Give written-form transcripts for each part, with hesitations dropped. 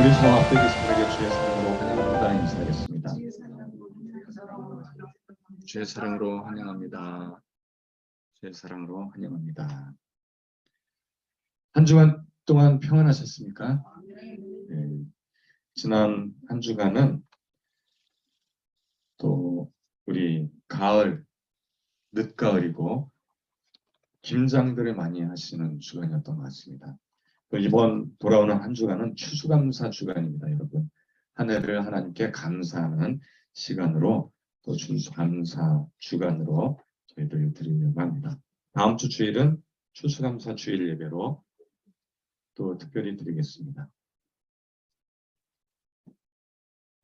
저와 앞에 계신 분에게 주의 사랑으로 환영합니다. 인사하겠습니다. 주의 사랑으로 환영합니다. 주의 사랑으로 환영합니다. 한 주간 동안 평안하셨습니까? 네. 지난 한 주간은 또 우리 가을, 늦가을이고 김장들을 많이 하시는 주간이었던 것 같습니다. 또 이번 돌아오는 한 주간은 추수감사 주간입니다, 여러분. 한 해를 하나님께 감사하는 시간으로 또 추수감사 주간으로 저희들 드리려고 합니다. 다음 주 주일은 추수감사 주일 예배로 또 특별히 드리겠습니다.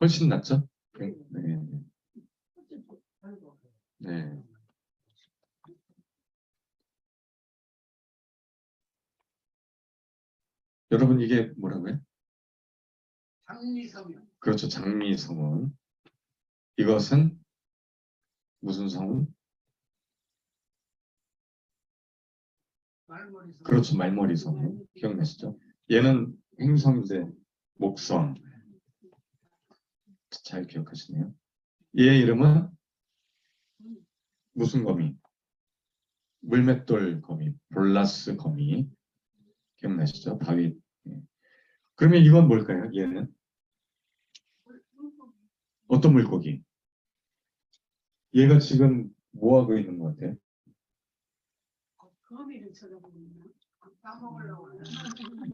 훨씬 낫죠? 네. 네. 여러분 이게 뭐라고요? 장미섬이요. 그렇죠. 장미성은. 이것은 무슨 성은? 말머리섬. 그렇죠. 말머리성. 기억나시죠? 얘는 행성인데 목성. 잘 기억하시네요. 얘의 이름은 무슨 거미? 물맷돌 거미, 볼라스 거미. 기억나시죠? 바위. 예. 그러면 이건 뭘까요? 얘는 어떤 물고기? 얘가 지금 뭐 하고 있는 것 같아요? 거미를 쳐다보고 있나? 까먹으려고 하나?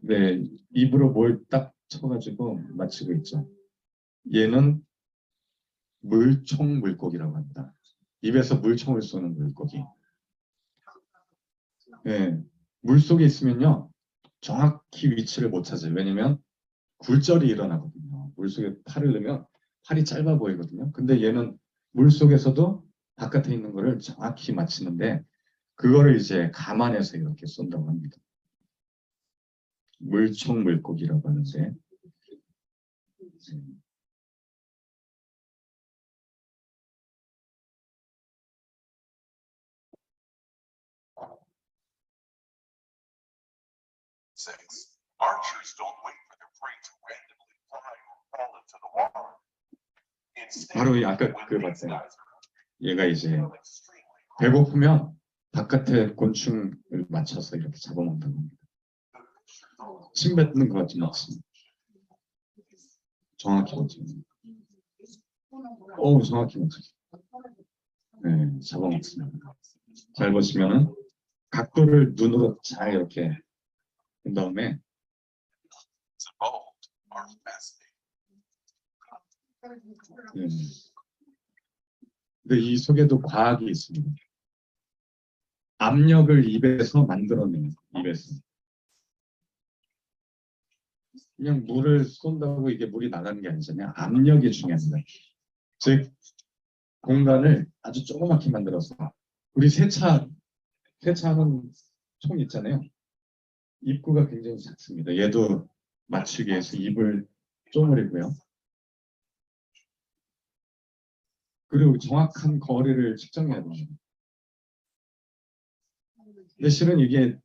네, 입으로 뭘 딱 쳐가지고 맞히고 있죠. 얘는 물총 물고기라고 합니다. 입에서 물총을 쏘는 물고기. 네, 물 속에 있으면요, 정확히 위치를 못 찾아요. 왜냐면 굴절이 일어나거든요. 물 속에 팔을 넣으면 팔이 짧아 보이거든요. 근데 얘는 물 속에서도 바깥에 있는 거를 정확히 맞히는데 그거를 이제 감안해서 이렇게 쏜다고 합니다. 물총 물고기라고 하는데 Six. Archers don't wait for their prey to randomly fly or fall into the water. Instead, 바로 아까 when 그 these 봤어요. guys 얘가 이제 are extremely 배고프면 바깥에 곤충을 맞춰서 이렇게 잡아먹는다고 합니다. 침 뱉는 것 같지 마치. 정확히 맞죠. 정확히 맞죠. 네, 잡아먹습니다. 잘 보시면은 각도를 눈으로 잘 이렇게 한 다음에 evolved are fascinating. 근데 이 속에도 과학이 있습니다. 압력을 입에서 만들어내요. 입에서. 그냥 물을 쏜다고 이게 물이 나가는 게 아니잖아요. 압력이 중요합니다. 즉 공간을 아주 조그맣게 만들어서 우리 세차하는 총 있잖아요. 입구가 굉장히 작습니다. 얘도 맞추기 위해서 입을 쪼무리고요. 그리고 정확한 거리를 측정해야 됩니다. 근데 실은 이게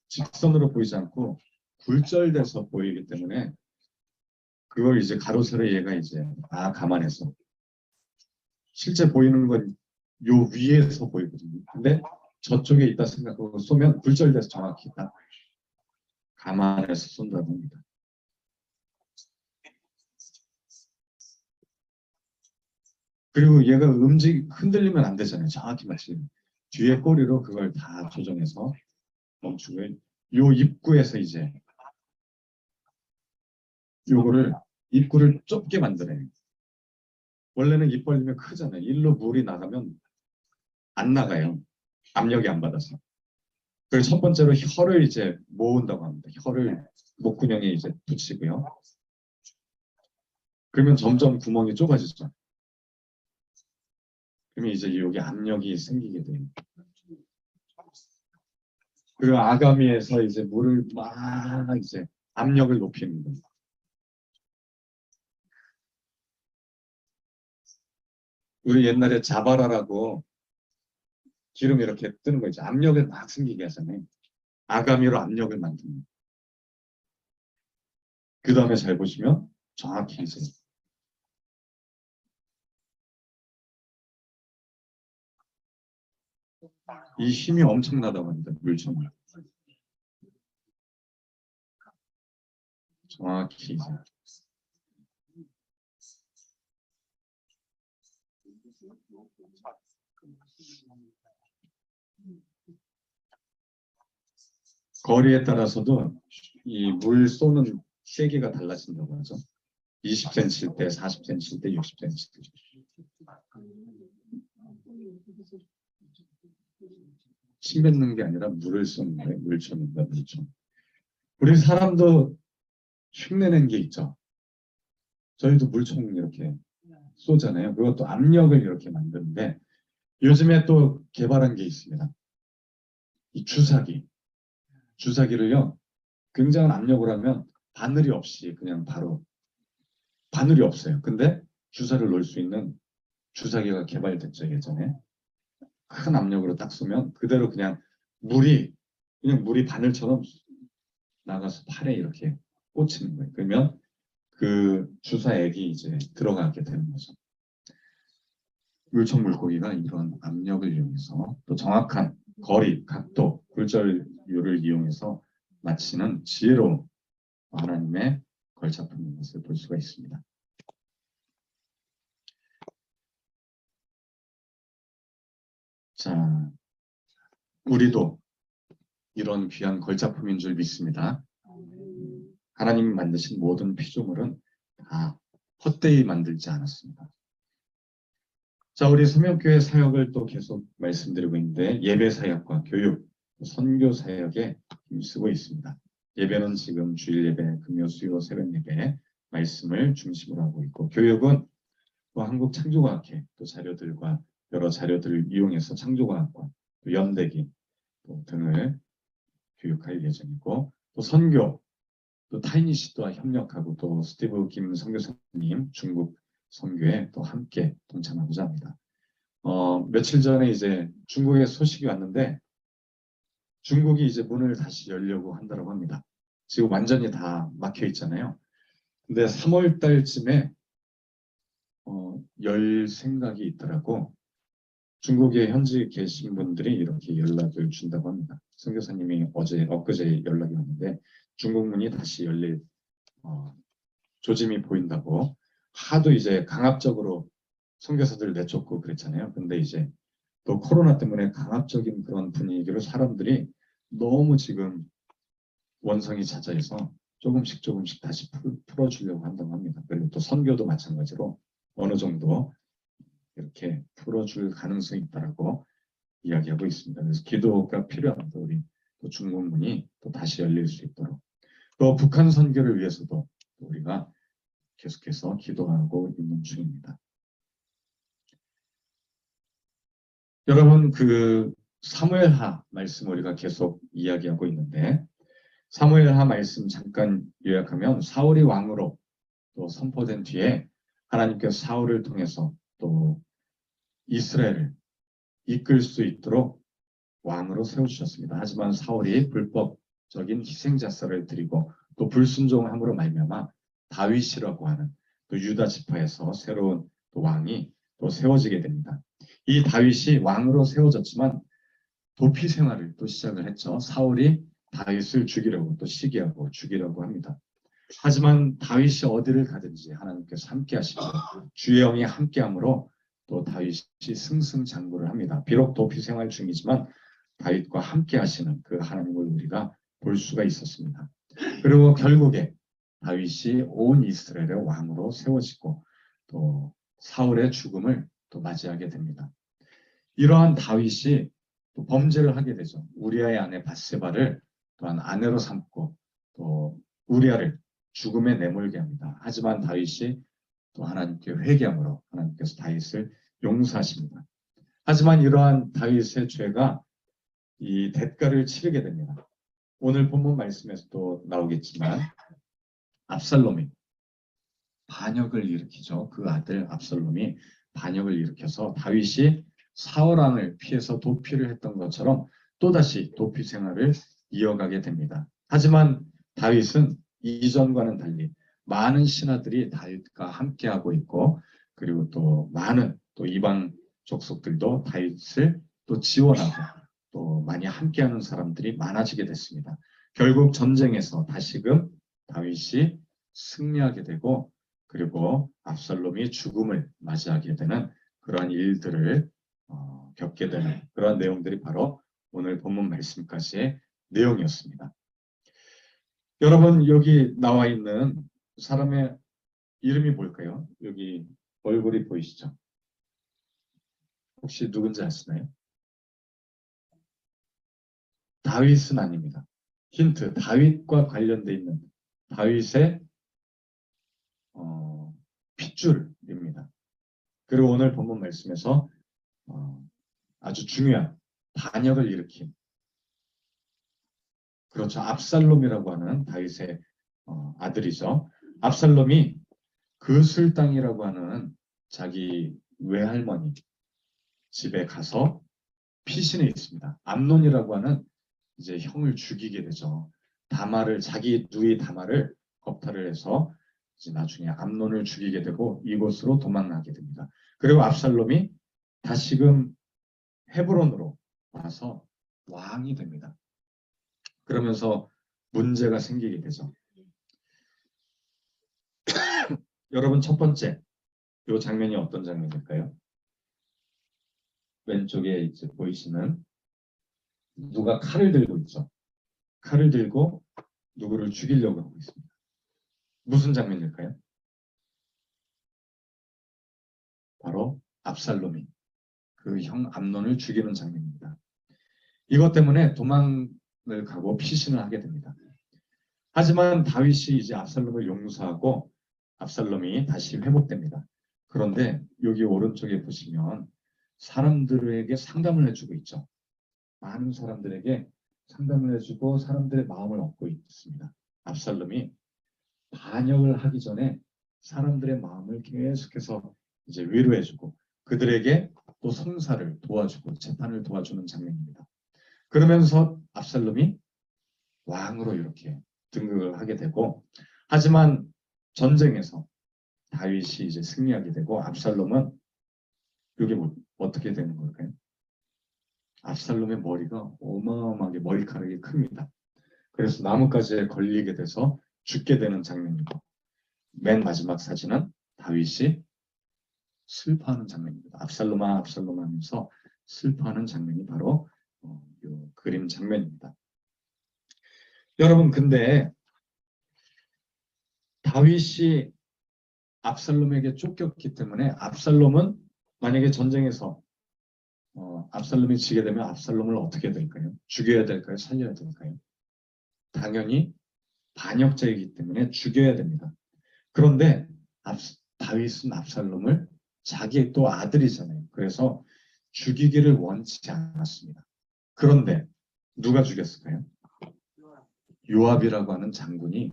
직선으로 보이지 않고 굴절돼서 보이기 때문에 그걸 이제 가로세로 얘가 이제 감안해서 실제 보이는 건 요 위에서 보이거든요. 근데 저쪽에 있다 생각하고 쏘면 굴절돼서 정확히 딱 감안해서 쏜다고 합니다. 그리고 얘가 흔들리면 안 되잖아요. 정확히 맞추면. 뒤에 꼬리로 그걸 다 조정해서 멈추고 요 입구에서 이제 요거를 입구를 좁게 만들어요. 원래는 입 벌리면 크잖아요. 일로 물이 나가면 안 나가요. 압력이 안 받아서. 그리고 첫 번째로 혀를 이제 모은다고 합니다. 혀를 목구멍에 이제 붙이고요. 그러면 점점 구멍이 좁아지죠. 그러면 이제 여기 압력이 생기게 돼요. 그리고 아가미에서 이제 물을 막 이제 압력을 높이는 거예요. 우리 옛날에 자바라라고 기름 이렇게 뜨는 거 있죠. 압력을 막 생기게 하잖아요. 아가미로 압력을 만듭니다. 그 다음에 잘 보시면 정확히 이제 이 힘이 엄청나다고 합니다. 물총을 정확히 이제 거리에 따라서도 이 물 쏘는 세기가 달라진다고 하죠. 20cm일 때, 40cm일 때, 60cm일 때. 침 뱉는 게 아니라 물을 쏘는 거예요. 물총입니다. 물총. 우리 사람도 흉내낸 게 있죠. 저희도 물총 이렇게 쏘잖아요. 그것도 압력을 이렇게 만드는데 요즘에 또 개발한 게 있습니다. 이 주사기. 주사기를요. 굉장한 압력을 하면 바늘이 없이 그냥 바로 바늘이 없어요. 근데 주사를 놓을 수 있는 주사기가 개발됐죠. 예전에. 큰 압력으로 딱 쏘면 그대로 그냥 물이 바늘처럼 나가서 팔에 이렇게 꽂히는 거예요. 그러면 그 주사액이 이제 들어가게 되는 거죠. 물총 물고기가 이런 압력을 이용해서 또 정확한 거리, 각도, 굴절율을 이용해서 맞히는 지혜로운 하나님의 걸작품인 것을 볼 수가 있습니다. 자, 우리도 이런 귀한 걸작품인 줄 믿습니다. 하나님이 만드신 모든 피조물은 다 헛되이 만들지 않았습니다. 자, 우리 소명교회 사역을 또 계속 말씀드리고 있는데 예배 사역과 교육, 선교 사역에 힘쓰고 있습니다. 예배는 지금 주일 예배, 금요, 수요, 새벽 예배 말씀을 중심으로 하고 있고 교육은 또 한국 창조과학회 또 자료들과 여러 자료들을 이용해서 창조과학과 또 연대기 또 등을 교육할 예정이고 또 선교 또 타이니시도와 협력하고 또 스티브 김 선교사님 중국 선교에 또 함께 동참하고자 합니다. 며칠 전에 이제 중국에 소식이 왔는데 중국이 이제 문을 다시 열려고 한다고 합니다. 지금 완전히 다 막혀 있잖아요. 근데 3월 달쯤에 열 생각이 있더라고. 중국에 현지 계신 분들이 이렇게 연락을 준다고 합니다. 선교사님이 엊그제 연락이 왔는데 중국 문이 다시 열릴 조짐이 보인다고. 하도 이제 강압적으로 선교사들 내쫓고 그랬잖아요. 근데 이제 또 코로나 때문에 강압적인 그런 분위기로 사람들이 너무 지금 원성이 잦아서 조금씩 다시 풀어주려고 한다고 합니다. 그리고 또 선교도 마찬가지로 어느 정도 이렇게 풀어줄 가능성이 있다라고 이야기하고 있습니다. 그래서 기도가 필요합니다. 우리 또 중국 문이 또 다시 열릴 수 있도록 또 북한 선교를 위해서도 우리가 계속해서 기도하고 있는 중입니다. 여러분 그 사무엘하 말씀 우리가 계속 이야기하고 있는데 사무엘하 말씀 잠깐 요약하면 사울이 왕으로 또 선포된 뒤에 하나님께서 사울을 통해서 또 이스라엘을 이끌 수 있도록 왕으로 세워주셨습니다. 하지만 사울이 불법적인 희생자살을 드리고 또 불순종함으로 말미암아 다윗이라고 하는 또 유다 지파에서 새로운 또 왕이 또 세워지게 됩니다. 이 다윗이 왕으로 세워졌지만 도피 생활을 또 시작을 했죠. 사울이 다윗을 죽이려고 또 시기하고 죽이려고 합니다. 하지만 다윗이 어디를 가든지 하나님께서 함께 하시고 주의 영이 함께함으로 또 다윗이 승승장구를 합니다. 비록 도피 생활 중이지만 다윗과 함께 하시는 그 하나님을 우리가 볼 수가 있었습니다. 그리고 결국에 다윗이 온 이스라엘의 왕으로 세워지고 또 사울의 죽음을 또 맞이하게 됩니다. 이러한 다윗이 또 범죄를 하게 되죠. 우리아의 아내 밧세바를 또한 아내로 삼고 또 우리아를 죽음에 내몰게 합니다. 하지만 다윗이 또 하나님께 회개함으로 하나님께서 다윗을 용서하십니다. 하지만 이러한 다윗의 죄가 이 대가를 치르게 됩니다. 오늘 본문 말씀에서도 나오겠지만 압살롬이 반역을 일으키죠. 그 아들 압살롬이 반역을 일으켜서 다윗이 사울왕을 피해서 도피를 했던 것처럼 또다시 도피 생활을 이어가게 됩니다. 하지만 다윗은 이전과는 달리 많은 신하들이 다윗과 함께하고 있고, 그리고 또 많은 또 이방 족속들도 다윗을 또 지원하고 또 많이 함께하는 사람들이 많아지게 됐습니다. 결국 전쟁에서 다시금 다윗이 승리하게 되고, 그리고 압살롬이 죽음을 맞이하게 되는 그러한 일들을 겪게 되는 그러한 내용들이 바로 오늘 본문 말씀까지의 내용이었습니다. 여러분, 여기 나와 있는 사람의 이름이 뭘까요? 여기 얼굴이 보이시죠? 혹시 누군지 아시나요? 다윗은 아닙니다. 힌트, 다윗과 관련되어 있는 다윗의 핏줄입니다. 그리고 오늘 본문 말씀에서 아주 중요한 반역을 일으킨, 그렇죠, 압살롬이라고 하는 다윗의 아들이죠. 압살롬이 그술당이라고 하는 자기 외할머니 집에 가서 피신해 있습니다. 암논이라고 하는 이제 형을 죽이게 되죠. 자기 누이 다말을 겁탈을 해서 이제 나중에 암논을 죽이게 되고 이곳으로 도망가게 됩니다. 그리고 압살롬이 다시금 헤브론으로 와서 왕이 됩니다. 그러면서 문제가 생기게 되죠. 여러분, 첫 번째 이 장면이 어떤 장면일까요? 왼쪽에 이제 보이시는 누가 칼을 들고 있죠. 칼을 들고 누구를 죽이려고 하고 있습니다. 무슨 장면일까요? 바로 압살롬이 그 형 암논을 죽이는 장면입니다. 이것 때문에 도망을 가고 피신을 하게 됩니다. 하지만 다윗이 이제 압살롬을 용서하고 압살롬이 다시 회복됩니다. 그런데 여기 오른쪽에 보시면 사람들에게 상담을 해주고 있죠. 많은 사람들에게 상담을 해주고 사람들의 마음을 얻고 있습니다. 압살롬이 반역을 하기 전에 사람들의 마음을 계속해서 이제 위로해주고 그들에게 또 송사를 도와주고 재판을 도와주는 장면입니다. 그러면서 압살롬이 왕으로 이렇게 등극을 하게 되고, 하지만 전쟁에서 다윗이 이제 승리하게 되고 압살롬은 이게 어떻게 되는 걸까요? 압살롬의 머리가 어마어마하게 머리카락이 큽니다. 그래서 나뭇가지에 걸리게 돼서 죽게 되는 장면이고, 맨 마지막 사진은 다윗이 슬퍼하는 장면입니다. 압살롬아 압살롬 하면서 슬퍼하는 장면이 바로 이 그림 장면입니다. 여러분, 근데 다윗이 압살롬에게 쫓겼기 때문에 압살롬은 만약에 전쟁에서 압살롬이 지게 되면 압살롬을 어떻게 해야 될까요? 죽여야 될까요? 살려야 될까요? 당연히 반역자이기 때문에 죽여야 됩니다. 그런데 다윗은 압살롬을 자기의 또 아들이잖아요. 그래서 죽이기를 원치 않았습니다. 그런데 누가 죽였을까요? 요압이라고 하는 장군이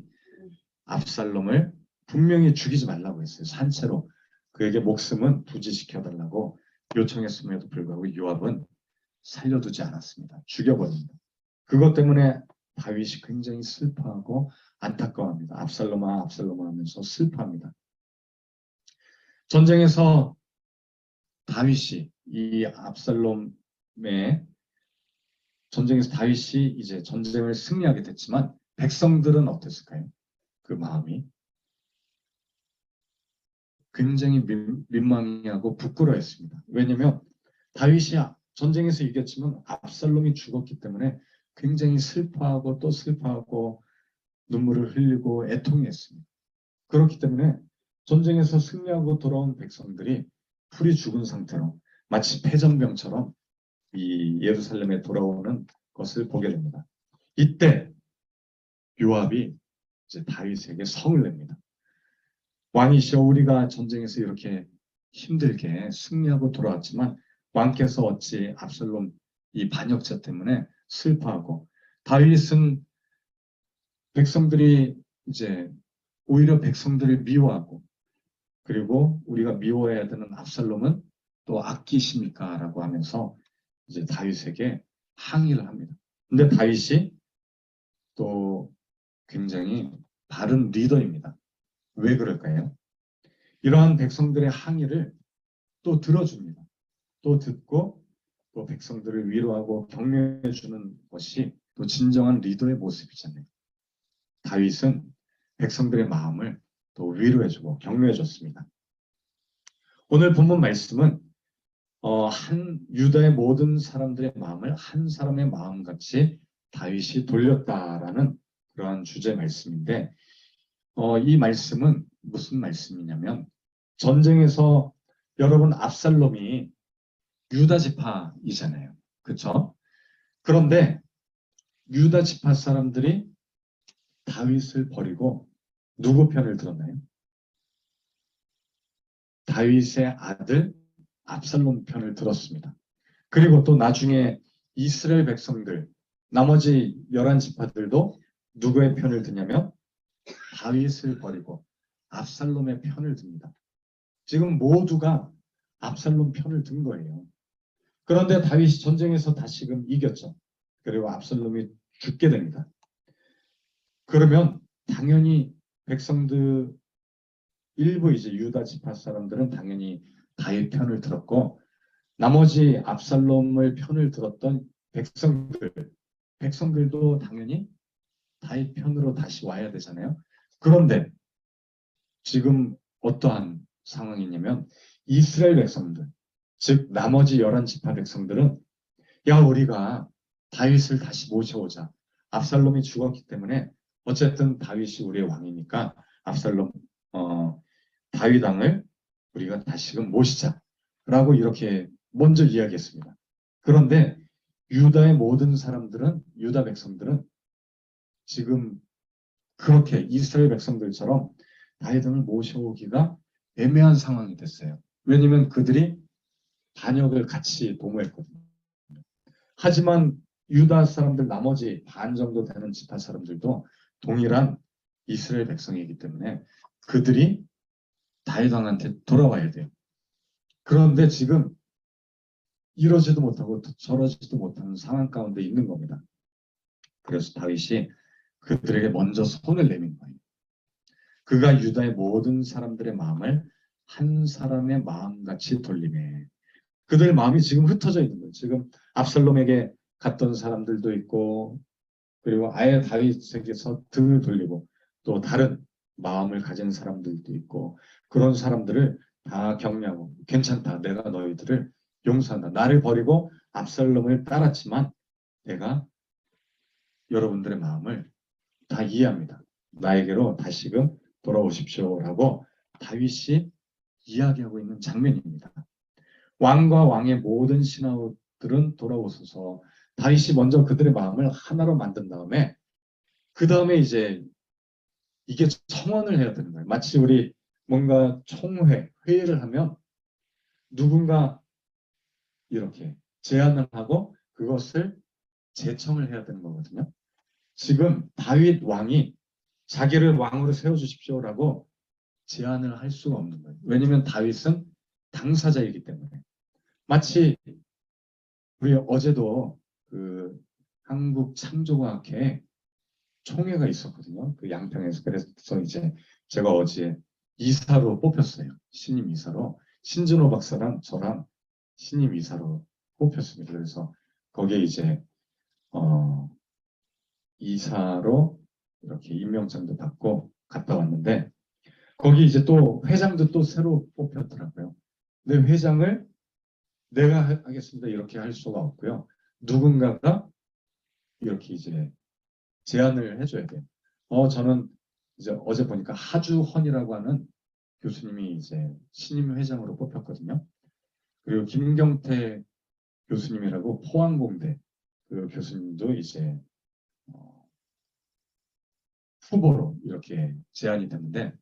압살롬을 분명히 죽이지 말라고 했어요. 산채로 그에게 목숨은 부지시켜달라고 요청했음에도 불구하고 요압은 살려두지 않았습니다. 죽여버립니다. 그것 때문에 다윗이 굉장히 슬퍼하고 안타까워합니다. 압살롬아 압살롬아 하면서 슬퍼합니다. 전쟁에서 다윗이 이 압살롬의 전쟁에서 다윗이 이제 전쟁을 승리하게 됐지만 백성들은 어땠을까요? 그 마음이 굉장히 민망해하고 부끄러워했습니다. 왜냐하면 다윗이 전쟁에서 이겼지만 압살롬이 죽었기 때문에 굉장히 슬퍼하고 또 슬퍼하고 눈물을 흘리고 애통했습니다. 그렇기 때문에 전쟁에서 승리하고 돌아온 백성들이 풀이 죽은 상태로 마치 패전병처럼 이 예루살렘에 돌아오는 것을 보게 됩니다. 이때 요압이 이제 다윗에게 성을 냅니다. 왕이시여, 우리가 전쟁에서 이렇게 힘들게 승리하고 돌아왔지만 왕께서 어찌 압살롬 이 반역자 때문에 슬퍼하고, 다윗은 백성들이 이제 오히려 백성들을 미워하고, 그리고 우리가 미워해야 되는 압살롬은 또 아끼십니까? 라고 하면서 이제 다윗에게 항의를 합니다. 근데 다윗이 또 굉장히 바른 리더입니다. 왜 그럴까요? 이러한 백성들의 항의를 또 들어줍니다. 또 듣고 또 백성들을 위로하고 격려해 주는 것이 또 진정한 리더의 모습이잖아요. 다윗은 백성들의 마음을 또 위로해 주고 격려해 줬습니다. 오늘 본문 말씀은 한 유다의 모든 사람들의 마음을 한 사람의 마음같이 다윗이 돌렸다라는 그러한 주제 말씀인데 이 말씀은 무슨 말씀이냐면 전쟁에서 여러분 압살롬이 유다 지파이잖아요. 그렇죠? 그런데 유다 지파 사람들이 다윗을 버리고 누구 편을 들었나요? 다윗의 아들 압살롬 편을 들었습니다. 그리고 또 나중에 이스라엘 백성들 나머지 11지파들도 누구의 편을 드냐면 다윗을 버리고 압살롬의 편을 듭니다. 지금 모두가 압살롬 편을 든 거예요. 그런데 다윗이 전쟁에서 다시금 이겼죠. 그리고 압살롬이 죽게 됩니다. 그러면 당연히 백성들 일부 이제 유다 지파 사람들은 당연히 다윗 편을 들었고 나머지 압살롬을 편을 들었던 백성들도 당연히 다윗 편으로 다시 와야 되잖아요. 그런데 지금 어떠한 상황이냐면 이스라엘 백성들, 즉 나머지 11지파 백성들은 야 우리가 다윗을 다시 모셔오자. 압살롬이 죽었기 때문에 어쨌든 다윗이 우리의 왕이니까 압살롬 다윗 왕을 우리가 다시금 모시자라고 이렇게 먼저 이야기했습니다. 그런데 유다의 모든 사람들은 유다 백성들은 지금 그렇게 이스라엘 백성들처럼 다윗을 모셔오기가 애매한 상황이 됐어요. 왜냐하면 그들이 반역을 같이 도모했거든요. 하지만 유다 사람들 나머지 반 정도 되는 지파 사람들도 동일한 이스라엘 백성이기 때문에 그들이 다윗 왕한테 돌아와야 돼요. 그런데 지금 이러지도 못하고 저러지도 못하는 상황 가운데 있는 겁니다. 그래서 다윗이 그들에게 먼저 손을 내민 거예요. 그가 유다의 모든 사람들의 마음을 한 사람의 마음같이 돌리매 그들 마음이 지금 흩어져 있는 거예요. 지금 압살롬에게 갔던 사람들도 있고 그리고 아예 다윗에게서 등을 돌리고 또 다른 마음을 가진 사람들도 있고 그런 사람들을 다 격려하고 괜찮다. 내가 너희들을 용서한다. 나를 버리고 압살롬을 따랐지만 내가 여러분들의 마음을 다 이해합니다. 나에게로 다시금 돌아오십시오라고 다윗이 이야기하고 있는 장면입니다. 왕과 왕의 모든 신하들은 돌아오셔서 다윗이 먼저 그들의 마음을 하나로 만든 다음에 그 다음에 이제 이게 청원을 해야 되는 거예요. 마치 우리 뭔가 회의를 하면 누군가 이렇게 제안을 하고 그것을 제청을 해야 되는 거거든요. 지금 다윗 왕이 자기를 왕으로 세워주십시오라고 제안을 할 수가 없는 거예요. 왜냐하면 다윗은 당사자이기 때문에. 마치 우리 어제도 그 한국 창조과학회 총회가 있었거든요. 그 양평에서. 그래서 이제 제가 어제 이사로 뽑혔어요. 신임 이사로. 신진호 박사랑 저랑 신임 이사로 뽑혔습니다. 그래서 거기에 이제 이사로 이렇게 임명장도 받고 갔다 왔는데 거기 이제 또 회장도 또 새로 뽑혔더라고요. 근데 회장을 내가 하겠습니다 이렇게 할 수가 없고요. 누군가가 이렇게 이제 제안을 해줘야 돼요. 저는 이제 어제 보니까 하주헌이라고 하는 교수님이 이제 신임 회장으로 뽑혔거든요. 그리고 김경태 교수님이라고 포항공대 그 교수님도 이제 후보로 이렇게 제안이 됐는데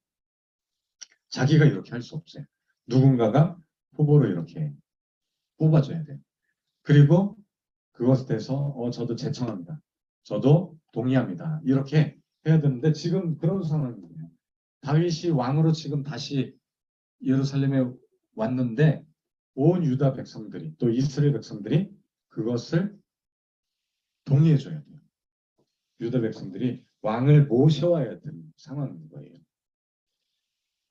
자기가 이렇게 할 수 없어요. 누군가가 후보로 이렇게 뽑아줘야 돼요. 그리고 그것에 대해서 저도 제청합니다. 저도 동의합니다. 이렇게 해야 되는데 지금 그런 상황이에요. 다윗이 왕으로 지금 다시 예루살렘에 왔는데 온 유다 백성들이 또 이스라엘 백성들이 그것을 동의해줘야 돼요. 유다 백성들이 왕을 모셔와야 되는 상황인 거예요.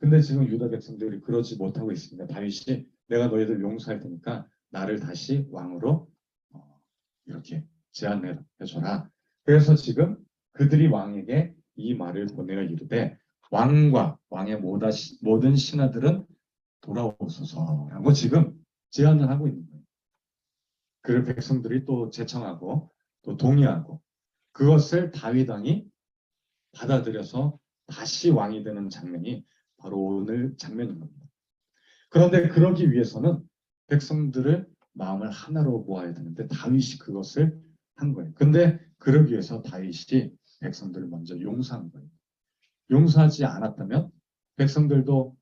근데 지금 유다 백성들이 그러지 못하고 있습니다. 다윗이 내가 너희들 용서할 테니까 나를 다시 왕으로 이렇게 제안해 줘라. 그래서 지금 그들이 왕에게 이 말을 보내어 이르되 왕과 왕의 모든 신하들은 돌아오소서라고 지금 제안을 하고 있는 거예요. 그 백성들이 또 제청하고 또 동의하고 그것을 다윗 왕이 받아들여서 다시 왕이 되는 장면이 바로 오늘 장면인 겁니다. 그런데 그러기 위해서는 백성들을 마음을 하나로 모아야 되는데 다윗이 그것을 한 거예요. 근데 그러기 위해서 다윗이 백성들을 먼저 용서한 거예요. 용서하지 않았다면 백성들도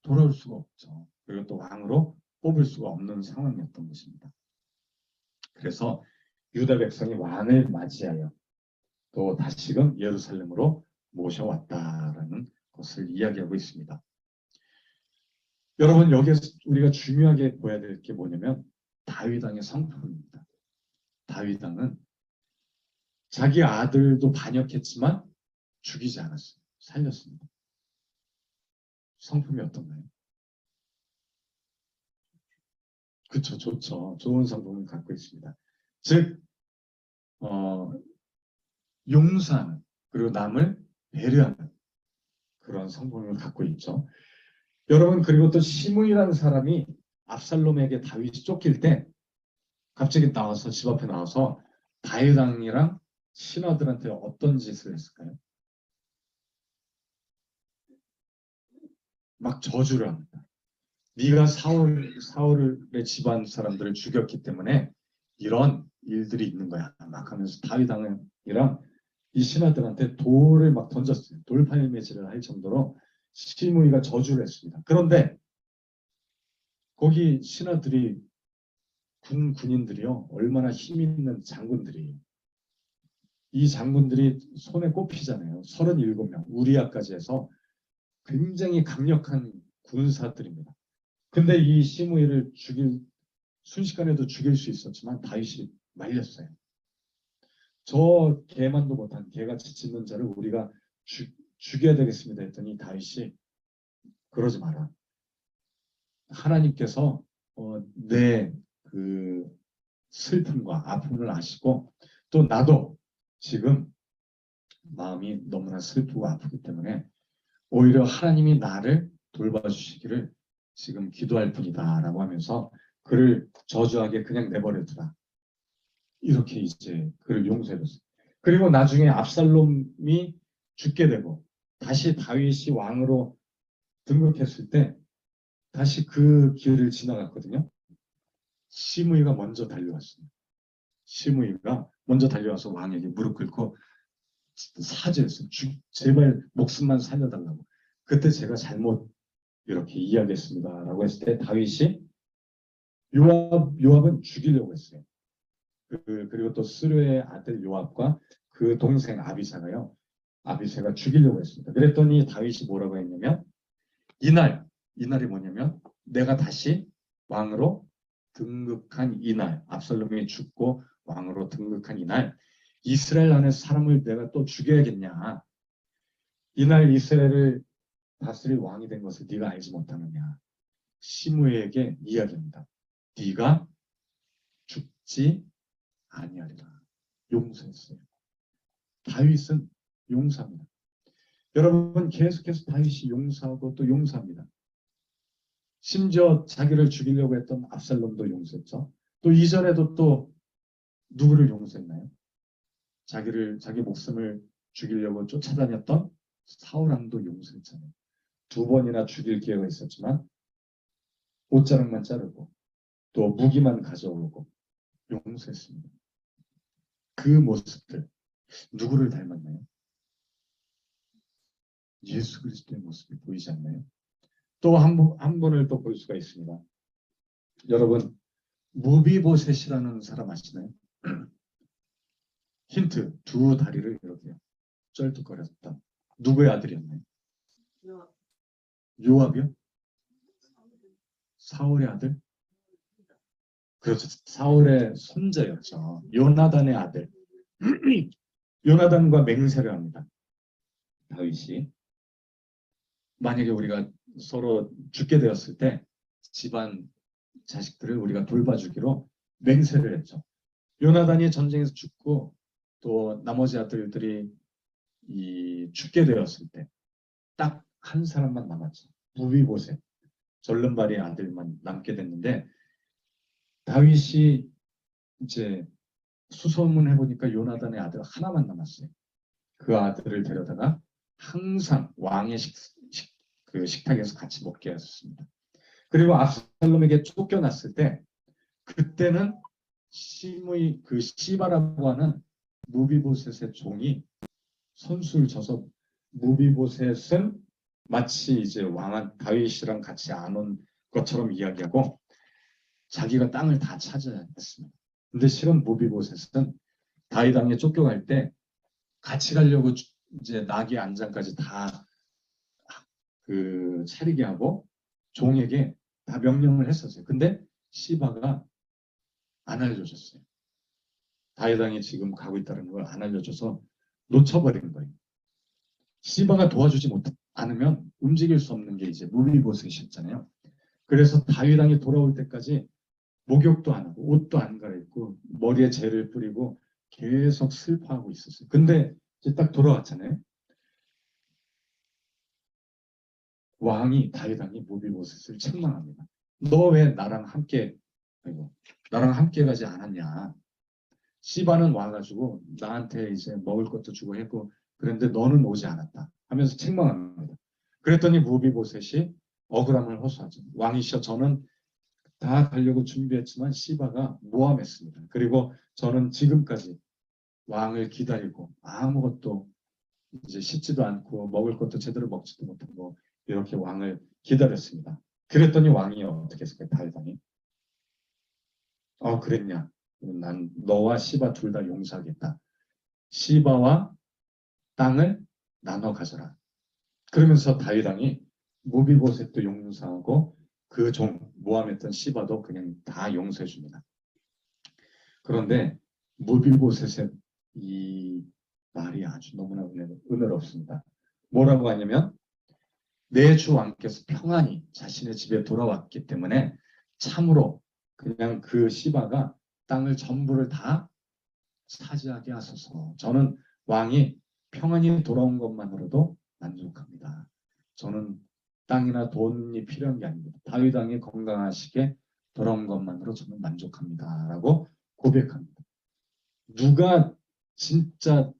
돌아올 수가 없죠. 그리고 또 왕으로 뽑을 수가 없는 상황이었던 것입니다. 그래서 유다 백성이 왕을 맞이하여 또 다시금 예루살렘으로 모셔왔다라는 것을 이야기하고 있습니다. 여러분 여기서 우리가 중요하게 보아야 될 게 뭐냐면 다윗 왕의 성품입니다. 다윗 왕은 자기 아들도 반역했지만 죽이지 않았어요. 살렸습니다. 성품이 어떤가요? 그쵸, 좋죠. 좋은 성품을 갖고 있습니다. 즉 용서하는 그리고 남을 배려하는 그런 성품을 갖고 있죠. 여러분 그리고 또 시므이라는 사람이 압살롬에게 다윗이 쫓길 때 갑자기 나와서 집 앞에 나와서 다윗 왕이랑 신하들한테 어떤 짓을 했을까요? 막 저주를 합니다. 네가 사울의 집안 사람들을 죽였기 때문에 이런 일들이 있는 거야. 막 하면서 다윗 왕이랑 이 신하들한테 돌을 막 던졌어요. 돌팔매질을 할 정도로 시므이가 저주를 했습니다. 그런데 거기 신하들이 군인들이요. 얼마나 힘 있는 장군들이에요. 이 장군들이 손에 꼽히잖아요. 37명, 우리아까지 해서 굉장히 강력한 군사들입니다. 근데 이 시므이를 순식간에도 죽일 수 있었지만 다윗이 말렸어요. 저 개만도 못한 개같이 짖는 자를 우리가 죽여야 되겠습니다 했더니 다윗이 그러지 마라. 하나님께서 내 그 슬픔과 아픔을 아시고 또 나도 지금 마음이 너무나 슬프고 아프기 때문에 오히려 하나님이 나를 돌봐주시기를 지금 기도할 뿐이다 라고 하면서 그를 저주하게 그냥 내버려두라. 이렇게 이제 그를 용서해줬어요. 그리고 나중에 압살롬이 죽게 되고 다시 다윗이 왕으로 등극했을 때 다시 그 길을 지나갔거든요. 시므이가 먼저 달려왔어요. 시므이가 먼저 달려와서 왕에게 무릎 꿇고 사죄했어요. 제발 목숨만 살려달라고. 그때 제가 잘못 이렇게 이야기했습니다. 라고 했을 때 다윗이 요압은 죽이려고 했어요. 그리고 또 스루의 아들 요압과 그 동생 아비새가 죽이려고 했습니다. 그랬더니 다윗이 뭐라고 했냐면 이날이 뭐냐면 내가 다시 왕으로 등극한 이날, 압살롬이 죽고 왕으로 등극한 이날, 이스라엘 안에서 사람을 내가 또 죽여야겠냐. 이날 이스라엘을 다스릴 왕이 된 것을 네가 알지 못하느냐. 시므에게 이야기합니다. 네가 죽지 아니하리라. 용서했어요. 다윗은 용서합니다. 여러분 계속해서 다윗이 용서하고 또 용서합니다. 심지어 자기를 죽이려고 했던 압살롬도 용서했죠. 또 이전에도 또 누구를 용서했나요? 자기 목숨을 죽이려고 쫓아다녔던 사울왕도 용서했잖아요. 2번이나 죽일 기회가 있었지만 옷자락만 자르고 또 무기만 가져오고 용서했습니다. 그 모습들 누구를 닮았나요? 예수 그리스도의 모습이 보이지 않나요? 또 한 분을 또 볼 수가 있습니다. 여러분 무비보셋이라는 사람 아시나요? 힌트, 2다리를 이렇게 쩔뚝거렸다. 누구의 아들이었나요? 요압이요? 사울의 아들? 그렇죠. 사울의 손자였죠. 요나단의 아들. 요나단과 맹세를 합니다. 다윗이. 만약에 우리가 서로 죽게 되었을 때 집안 자식들을 우리가 돌봐주기로 맹세를 했죠. 요나단이 전쟁에서 죽고 또 나머지 아들들이 죽게 되었을 때 딱 한 사람만 남았죠. 무비보셋, 절름발이 아들만 남게 됐는데 다윗이 이제 수소문 해보니까 요나단의 아들 하나만 남았어요. 그 아들을 데려다가 항상 왕의 그 식탁에서 같이 먹게 하셨습니다. 그리고 압살롬에게 쫓겨났을 때 그때는 심의 그 시바라고 하는 무비보셋의 종이 선수를 쳐서 무비보셋은 마치 이제 왕한 다윗이랑 같이 안 온 것처럼 이야기하고 자기가 땅을 다 차지했습니다. 근데 실은 무비보셋은 다윗 왕에 쫓겨갈 때 같이 가려고 이제 나귀 안장까지 다 그 차리게 하고 종에게 다 명령을 했었어요. 근데 시바가 안 알려줬어요. 다윗 왕이 지금 가고 있다는 걸 안 알려줘서 놓쳐버린 거예요. 시바가 도와주지 않으면 움직일 수 없는 게 이제 무비보셋이었잖아요. 그래서 다윗 왕이 돌아올 때까지 목욕도 안 하고 옷도 안 갈아입고 머리에 재를 뿌리고 계속 슬퍼하고 있었어요. 근데 이제 딱 돌아왔잖아요. 왕이 다윗 왕이 무비보셋을 책망합니다. 너 왜 나랑 함께 나랑 함께 가지 않았냐? 시바는 와가지고 나한테 이제 먹을 것도 주고 했고 그런데 너는 오지 않았다 하면서 책망합니다. 그랬더니 무비보셋이 억울함을 호소하죠. 왕이시여 저는 다 가려고 준비했지만 시바가 모함했습니다. 그리고 저는 지금까지 왕을 기다리고 아무것도 이제 씻지도 않고 먹을 것도 제대로 먹지도 못하고 이렇게 왕을 기다렸습니다. 그랬더니 왕이 어떻게 했을까요? 다윗 왕이 그랬냐? 난 너와 시바 둘 다 용서하겠다. 시바와 땅을 나눠 가져라. 그러면서 다윗 왕이 무비보셋도 용서하고 그 종 모함했던 시바도 그냥 다 용서해 줍니다. 그런데 무비보셋의 이 말이 아주 너무나 은혜롭습니다. 뭐라고 하냐면 내 주 왕께서 평안히 자신의 집에 돌아왔기 때문에 참으로 그냥 그 시바가 땅을 전부를 다 차지하게 하소서. 저는 왕이 평안히 돌아온 것만으로도 만족합니다. 저는 땅이나 돈이 필요한 게 아닙니다. 다윗 왕이 건강하시게 돌아온 것만으로 저는 만족합니다. 라고 고백합니다. 누가 진짜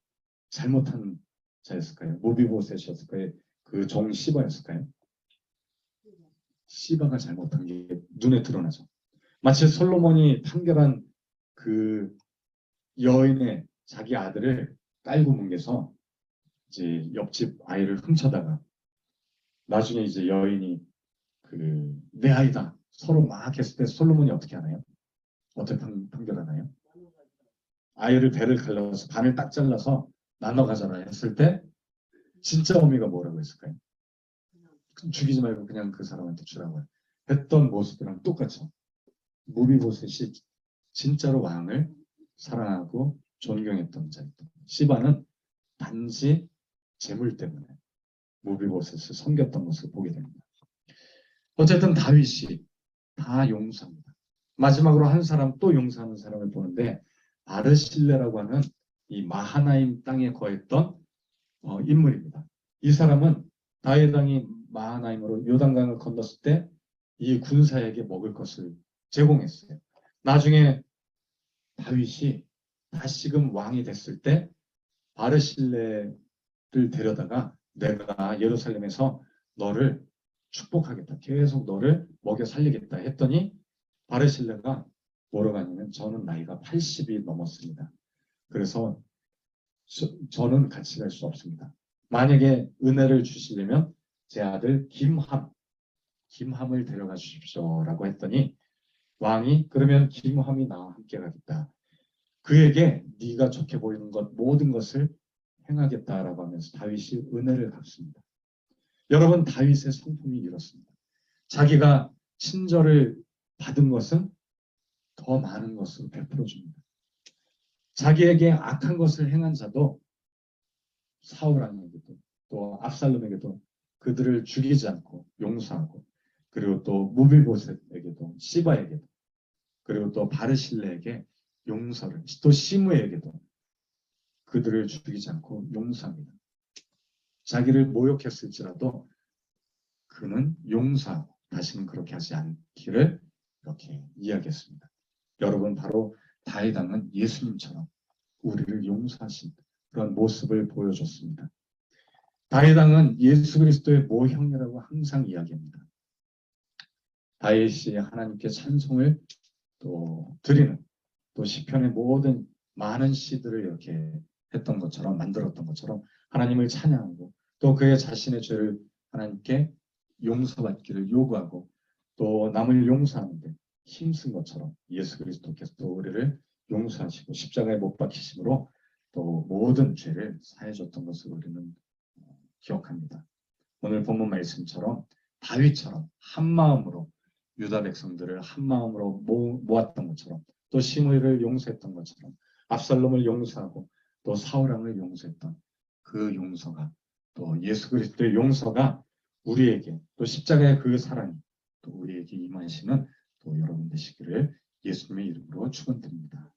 잘못한 자였을까요? 무비보셋이었을까요? 그 종 시바였을까요? 시바가 잘못한 게 눈에 드러나죠. 마치 솔로몬이 판결한 그 여인의 자기 아들을 깔고 뭉개서 이제 옆집 아이를 훔쳐다가 나중에 이제 여인이 그 내 아이다 서로 막 했을 때 솔로몬이 어떻게 하나요? 어떻게 판결하나요? 아이를 배를 갈라서 반을 딱 잘라서 나눠 가져라 했을 때 진짜 어미가 뭐라고 했을까요? 죽이지 말고 그냥 그 사람한테 주라고 했던 모습이랑 똑같죠. 무비보셋이 진짜로 왕을 사랑하고 존경했던 자였던 시바는 단지 재물 때문에 무비보셋을 섬겼던 것을 보게 됩니다. 어쨌든 다윗이 다 용서합니다. 마지막으로 한 사람 또 용서하는 사람을 보는데 바르실레라고 하는 이 마하나임 땅에 거했던 인물입니다. 이 사람은 다윗 왕이 마하나임으로 요단강을 건넜을 때 이 군사에게 먹을 것을 제공했어요. 나중에 다윗이 다시금 왕이 됐을 때 바르실레를 데려다가 내가 예루살렘에서 너를 축복하겠다. 계속 너를 먹여 살리겠다 했더니 바르실레가 뭐라고 하냐면 저는 나이가 80이 넘었습니다. 그래서 저는 같이 갈 수 없습니다. 만약에 은혜를 주시려면 제 아들 김함을 데려가 주십시오라고 했더니 왕이 그러면 김함이 나와 함께 가겠다. 그에게 네가 좋게 보이는 것 모든 것을 행하겠다라고 하면서 다윗이 은혜를 갚습니다. 여러분 다윗의 성품이 이렇습니다. 자기가 친절을 받은 것은 더 많은 것으로 베풀어 줍니다. 자기에게 악한 것을 행한 자도 사울 왕에게도 또 압살롬에게도 그들을 죽이지 않고 용서하고, 그리고 또 무빌보셋에게도, 시바에게도, 그리고 또 바르실레에게 용서를, 또 시므에게도 그들을 죽이지 않고 용서합니다. 자기를 모욕했을지라도 그는 용서하고 다시는 그렇게 하지 않기를 이렇게 이야기했습니다. 여러분, 바로 다윗 왕은 예수님처럼 우리를 용서하신 그런 모습을 보여줬습니다. 다윗 왕은 예수 그리스도의 모형이라고 항상 이야기합니다. 다윗이 하나님께 찬송을 또 드리는, 또 시편의 모든 많은 시들을 이렇게 했던 것처럼, 만들었던 것처럼 하나님을 찬양하고, 또 그의 자신의 죄를 하나님께 용서받기를 요구하고, 또 남을 용서하는데 힘쓴 것처럼 예수 그리스도께서 또 우리를 용서하시고 십자가에 못 박히심으로 또 모든 죄를 사해줬던 것을 우리는 기억합니다. 오늘 본문 말씀처럼 다윗처럼 한 마음으로 유다 백성들을 한 마음으로 모았던 것처럼, 또 시므이를 용서했던 것처럼, 압살롬을 용서하고 또 사울 왕을 용서했던 그 용서가, 또 예수 그리스도의 용서가 우리에게, 또 십자가의 그 사랑이 또 우리에게 임하시는 또 여러분 되시기를 예수님의 이름으로 축원드립니다.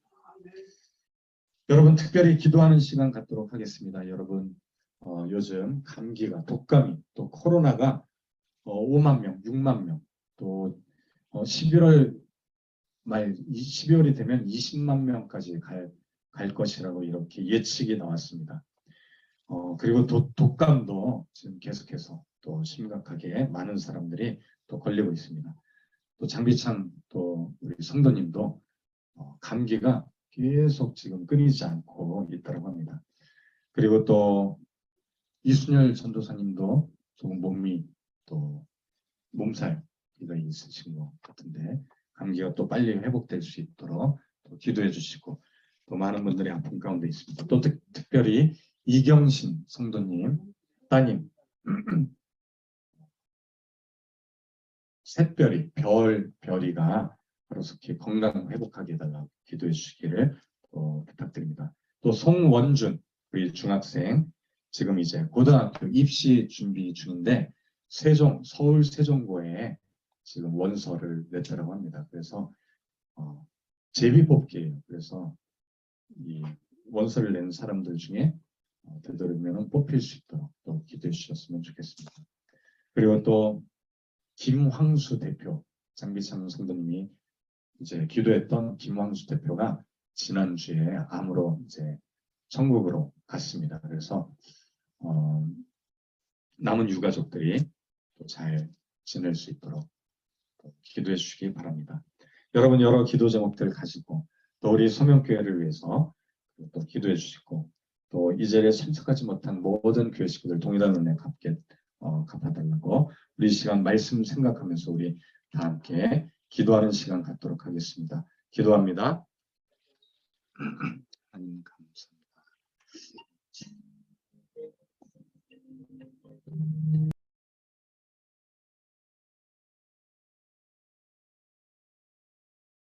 여러분, 특별히 기도하는 시간 갖도록 하겠습니다. 여러분, 요즘 감기가, 독감이, 또 코로나가 5만 명, 6만 명, 또 11월 말 12월이 되면 20만 명까지 갈 것이라고 이렇게 예측이 나왔습니다. 그리고 독감도 지금 계속해서 또 심각하게 많은 사람들이 또 걸리고 있습니다. 또 장비찬 또 우리 성도님도 감기가 계속 지금 끊이지 않고 있다고 합니다. 그리고 또 이순열 전도사님도 조금 몸이 또 몸살이 있으신 것 같은데, 감기가 또 빨리 회복될 수 있도록 또 기도해 주시고, 또 많은 분들이 아픈 가운데 있습니다. 또 특별히 이경신 성도님 따님 샛별이, 별이가 하루속히 건강 회복하게 해달라고 기도해 주시기를 부탁드립니다. 또 송원준 우리 중학생, 지금 이제 고등학교 입시 준비 중인데 서울 세종고에 지금 원서를 냈다고 합니다. 그래서 제비 뽑기예요. 그래서 이 원서를 낸 사람들 중에 되도록이면 뽑힐 수 있도록 또 기도해 주셨으면 좋겠습니다. 그리고 또 김황수 대표, 장비찬 성도님이 이제 기도했던 김황수 대표가 지난주에 암으로 이제 천국으로 갔습니다. 그래서 남은 유가족들이 또 잘 지낼 수 있도록 기도해 주시기 바랍니다. 여러분, 여러 기도 제목들 가지고 또 우리 소명교회를 위해서 또 기도해 주시고, 또 이 자리에 참석하지 못한 모든 교회 식구들 동일한 은혜 갚아달라고 우리 시간 말씀 생각하면서 우리 다 함께 기도하는 시간 갖도록 하겠습니다. 기도합니다. 아닙니까?